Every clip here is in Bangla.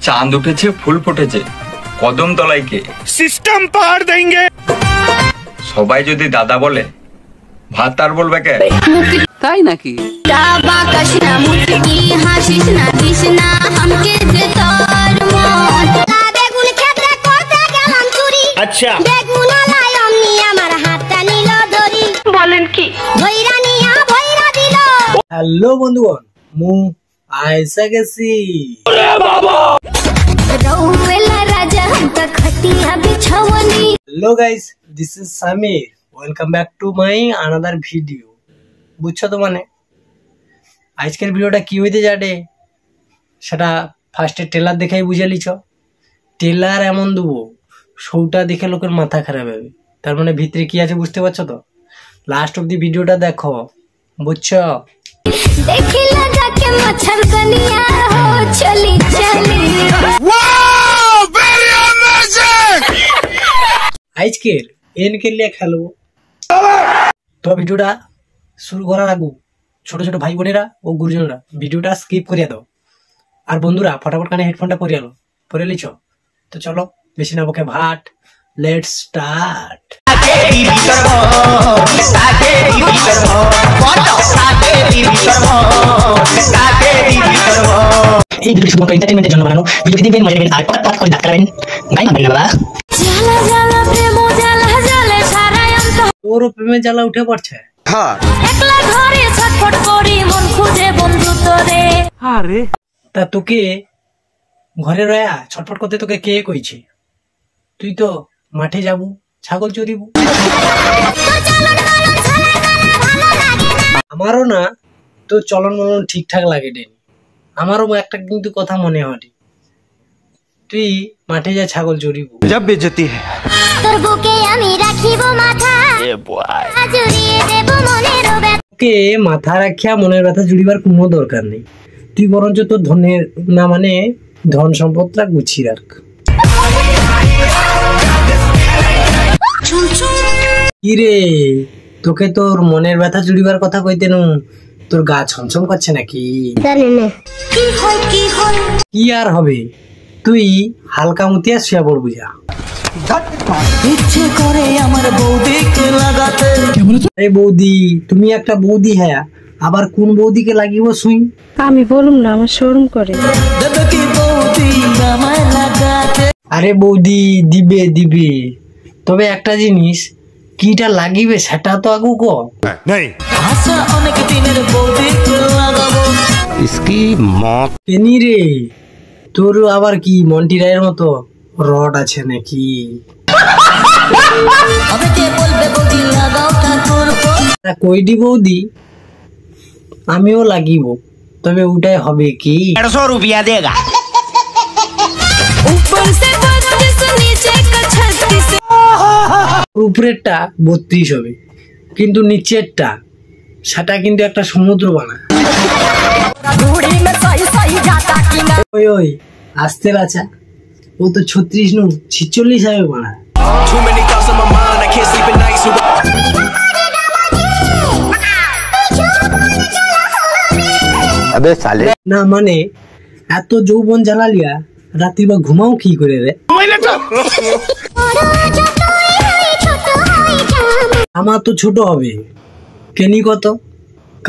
চাঁদ উঠেছে, ফুল ফুটেছে, কদম তলায় কে? সিস্টেম পার দেंगे। সবাই যদি দাদা বলে, ভাত আর বলবে কে? তাই নাকি? আচ্ছা বলেন কি? হ্যালো বন্ধুগণ, মু আইসা গেছি। Hello guys, this is Samir. Welcome back to my another video. বুঝছো তো মানে আজকের ভিডিওটা কি হইতে যাবে সেটা ফার্স্টে ট্রেলার দেখেই বুঝে লিছ। ট্রেলার এমন দেবো শোটা দেখে লোকের মাথা খারাপ হবে। তার মানে ভিতরে কি আছে বুঝতে পারছো তো? লাস্ট অব্দি ভিডিওটা দেখো, বুঝছো? আজকের এনকে লিয়ে খেলবো। তো ভিডিওটা শুরু করার আগে ছোট ছোট ভাই বোনেরা ও গুরুজনরা ভিডিওটা স্কিপ করিয়া দাও। আর বন্ধুরা ফটাফট কানে হেডফোনটা পরে আলো, পরে লিছ। তো চলো বেশি না বকে ভাট, লেটস স্টার্ট। এই ভিডিও শুধুমাত্র এন্টারটেইনমেন্টের জন্য বানানো। ভিডিও দেখবেন, মজা নেবেন আর পট করে দাঁত কাটাবেন। গাই না বাবা, তোর প্রেমে জ্বালা উঠে পড়ছে। হ্যাঁ, একলা ঘরে ছটফট করি মন খুঁজে বন্ধু তোরে। আরে তা তোকে ঘরে রয়া ছটফট করতে তোকে কে কইছে? তুই তো মাঠে যাবো, ছাগল চড়িবু। আমারও না তো চলন মলন ঠিকঠাক লাগে ডেনি। আমারও একটা কিন্তু কথা মনে হয়, তুই মাঠে যা ছাগল চড়িবু। জব বেজতি হে তোর বুকে আমি রাখিব মাথা, জুড়িয়ে দেব মনের ব্যথা। তোকে মাথা রাখিয়া মনের ব্যথা জুড়িবার কোনো দরকার নেই। তুই বরঞ্চ তোর ধনের না মানে ধন সম্পদটা গুছিয়ে রাখ। কি রে, তোকে তোর মনের ব্যথা জুড়িবার কথা কইতে নু তোর গা ছমছম করছে নাকি? কি আর হবে, তুই হালকা মুতিয়া শুয়া পড়বু যা। ইচ্ছে করে আমার বৌদিকে লাগাতে। আরে বৌদি, তুমি একটা বৌদি হ্যাঁ, আবার কোন বৌদিকে লাগিব শুই? আমি বলুম না, আমার শরম করে। আরে বৌদি দিবে দিবে, তবে একটা জিনিস কিটা লাগিবে সেটা তো আগু কো। অনেক দিনের বৌদিকে লাগাবো। ইসকি মত কেনি রে, তোর আবার কি মন্টি রায়ের মতো রড আছে নাকি? কইডি বৌদি, আমিও লাগিব, তবে ওটাই হবে কি 150 रुपया देगा। উপরেরটা 32 হবে, কিন্তু নিচেরটা সেটা কিন্তু একটা সমুদ্র বানায়। ওই ওই আসতে রাচা, ও তো 36 নু 46 হবে বানা। আবে সালে না মানে এত যৌবন জ্বালালিয়া রাত্রি বা ঘুমাও কি করে রে? আমার তো ছোট হবে কেনি কত,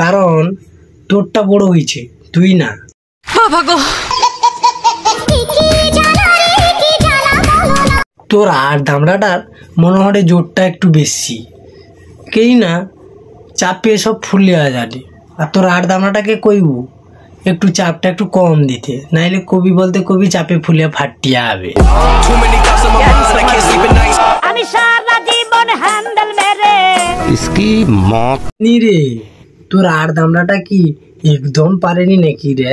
কারণ তোরটা বড় হয়েছে, তুই না। তোর আর দামড়াটার মনে হয় জোরটা একটু বেশি, কেই না চাপে সব ফুলে যাবে। আর তোর আর দামড়াটাকে কইবু একটু চাপটা একটু কম দিতে, নাইলে কবি বলতে কবি চাপে ফুলে ফাটিয়া হবে। আমি সারা জীবন হ্যান্ডেল মেরে ইসকি মত নি রে, তোর আর দামড়াটা কি একদম পারেনি নাকি রে?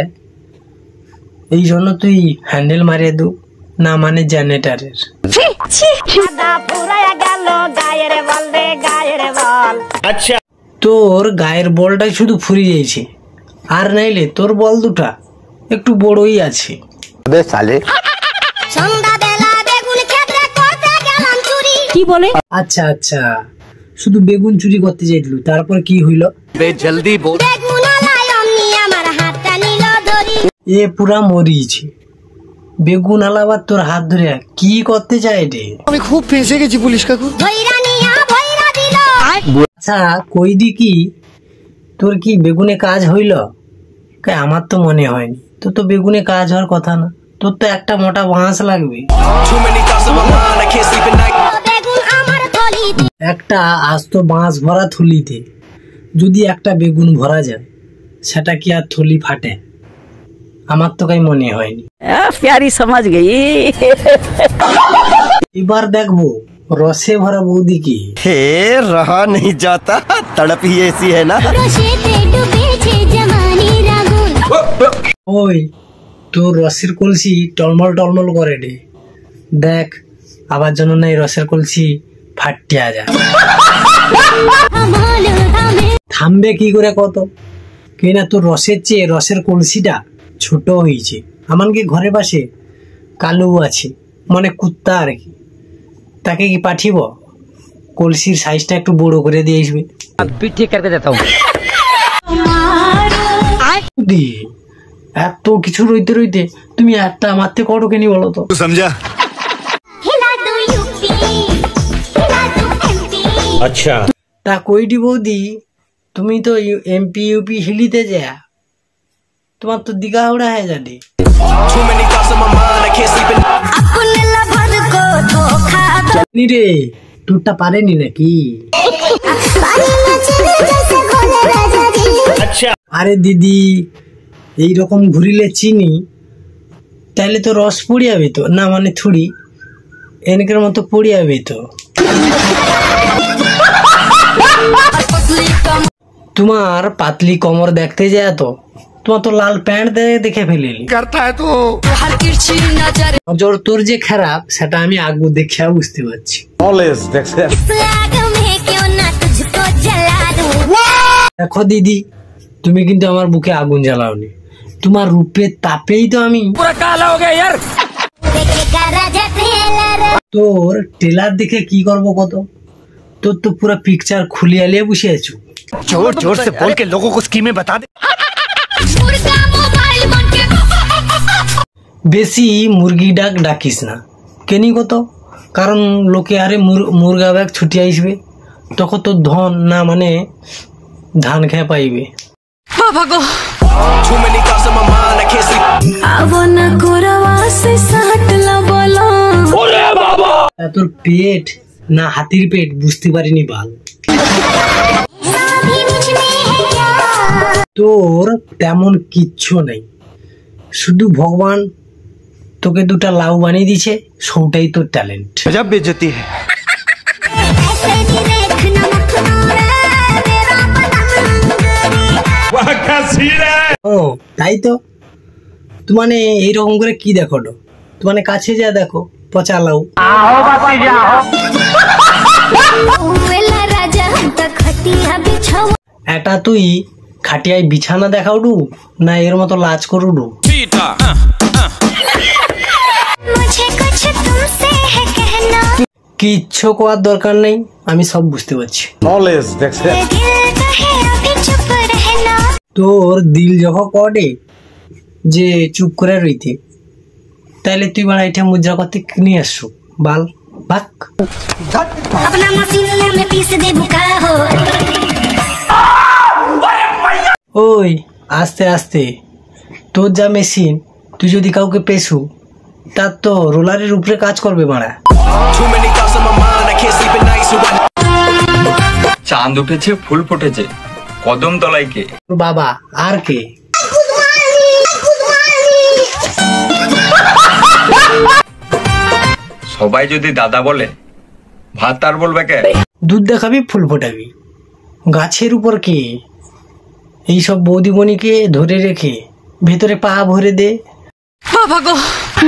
এই জন্য তুই হ্যান্ডেল মারিয়ে দু না মানে জেনারেটরের। আচ্ছা, তোর গায়ের বলটাই শুধু ফুরি যাইছে, আর নাইলে তোর বল দুটা একটু বড়ই আছে। কি বলে? আচ্ছা আচ্ছা, শুধু বেগুন চুরি করতে যাইছিল, তারপর কি হইল? জলদি বল। এ পুরা মরিছে, বেগুন আলাবার তোর হাত ধরে কি করতে চায় রে? ধইরা নিয়া ভইরা দিল আচ্ছা কই দি কি তোর কি বেগুনে কাজ হইল? আমার তো মনে হয়নি, তোর তো বেগুনে কাজ হওয়ার কথা না, তোর তো একটা মোটা বাঁশ লাগবে। বেগুন আমার থলিতে একটা আস্ত বাঁশ ভরা থলিতে যদি একটা বেগুন ভরা যায়, সেটা কি আর থলি ফাটে? আমার তো কাই মনে হয়নি। प्यारी समझ गई। এবার দেখবো রসে ভরা বৌদি কি। हे रहा नहीं जाता, तड़प ही ऐसी है ना। রসেতে ডুবেছে জমানির আগুন ওই তোর রসের কলসি টলমল টলমল করে রে, দেখ আবার যেন না এই রসের কলসি ফাটিয়া যায়। আমল থামে থামবে কি করে কত? কিনা তোর রসের চেয়ে রসের কলসিটা ছোট হয়েছে। আমাকে ঘরে পাশে কালু আছে, মানে কুত্তা আর কি, তাকে কি পাঠিব কলসির সাইজটা একটু বড় করে দিয়ে আসবে। ठीक करके देता हूँ। দি, এত কিছু রইতে রইতে তুমি একটা মারতে করো কেনি বলো তো? হিলা দু ইউপি হিলা দু এমপি अच्छा তা কইটি বৌদি, তুমি তো এমপি ইউপি হিলিতে যা, তোমার তো দিঘা উড়া হয়ে যাবে। আপনে লভর কো ধোখা দো নি রে, তোরটা পারেনি নাকি? পানি নচলে জैसे ঘোলে রাজা জি अच्छा আরে দিদি, এইরকম ঘুরিলে চিনি তাহলে তো রস পড়ে যাবে তো, না মানে থুড়ি এনেকের মতো পড়ে যাবে তো। তোমার পাতলি কোমর দেখতে যায় তো, তোমার তো লাল প্যান্ট দেখে ফেলিলি। হর কিরছি নজর নজর তোর যে খারাপ সেটা আমি আগু দেখিয়া বুঝতে পারছি। ऑलवेज देख आग में क्यों ना तुझको जला दूं দেখো দিদি, তুমি কিন্তু আমার বুকে আগুন জ্বালাওনি, তোমার রূপের তাপেই তো আমি। देखेगा राजा टेलर তোর টেলার দেখে কি করবো কত? তোর তো পুরো পিকচার খুলিয়ে লিয়ে বসে আছো। जोर जोर से बोल के लोगों को स्कीमें बता दे। मुर्गा मोबाइल बन के বেশি মুরগি ডাক ডাকিস না কেনি কত, কারণ লোকে আরে মুরগা ব্যাগ ছুটি আসবে, তখন তোর ধন না মানে ধান খেয়ে পাইবে। তা তোর পেট না হাতির পেট বুঝতে পারিনি বাল। अभी मुझ में है क्या তোর তেমন কিচ্ছু নেই, শুধু ভগবান তোকে দুটা লাউ বানিয়ে দিছে, সৌটাই তোর ট্যালেন্ট। गजब बेइज्जती है। ऐसे भी देखना मखना रे मेरा पतंग ও তাই তো, মানে এইরকম করে কি দেখো তো, মানে কাছে যা দেখো পচা লাউ। वेला राजा हम तक खटिया बिछाओ এটা তুই খাটিয়ায় বিছানা দেখাউডু না এর মতো লাজ করুডু? मुझे कुछ तुमसे है कहना কিচ্ছু কোয়ার দরকার নেই, আমি সব বুঝতে পারছি। ऑलवेज देख दिल कहे अभी चुप रहना তোর দিল যখন কডে যে চুপ করে রইতে, তাইলে তুই বাড়া এটা মুদ্রা করতে নিয়ে আসছো বাল ভাগ। अपना मसीने में पीस दे बुका हो ওই আস্তে আস্তে, তোর যা মেশিন, তুই যদি কাউকে পেছু তার তো রোলারের উপরে কাজ করবে মারা। চাঁদ উঠেছে, ফুল ফুটেছে, কদম তলায় কে? তোর বাবা আর কে? সবাই যদি দাদা বলে, ভাত আর বলবে কে? দুধ দেখাবি ফুল ফোটাবি, গাছের উপর কে? এইসব বৌদিমণিকে ধরে রেখে ভেতরে পা ভরে দে।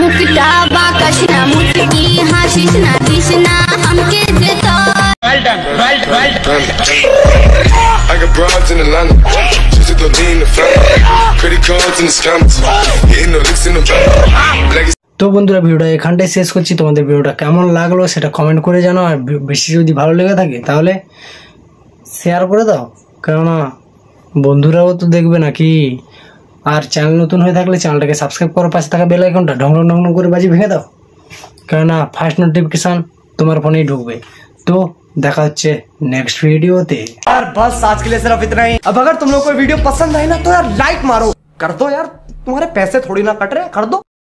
मुकटा बाकशना मुटकी हाशिशना दिशना हमके देता I got broads in Atlanta, just to throw me in the family. Credit cards in the scammers, hitting the licks in the back. তো বন্ধুরা ভিডিওটা এখানটাই শেষ করছি। তোমাদের ভিডিওটা কেমন লাগলো সেটা কমেন্ট করে জানাও, আর বেশি যদি ভালো লেগে থাকে তাহলে শেয়ার করে দাও, কেননা বন্ধুরাও তো দেখবে নাকি। আর চ্যানেল নতুন হয়ে থাকলে চ্যানেলটাকে সাবস্ক্রাইব করো, পাশে থাকা বেল আইকনটা ঢং ঢং ঢং করে বাজি ভেঙে দাও, কেননা ফার্স্ট নোটিফিকেশন তোমার ফোনেই ঢুকবে। তো দেখা হচ্ছে नेक्स्ट वीडियोते। यार बस आज के लिए सिर्फ इतना ही। अब अगर तुम लोग को वीडियो पसंद आई ना तो यार लाइक मारो, कर दो यार, तुम्हारे पैसे थोड़ी ना कट रहे, कर दो।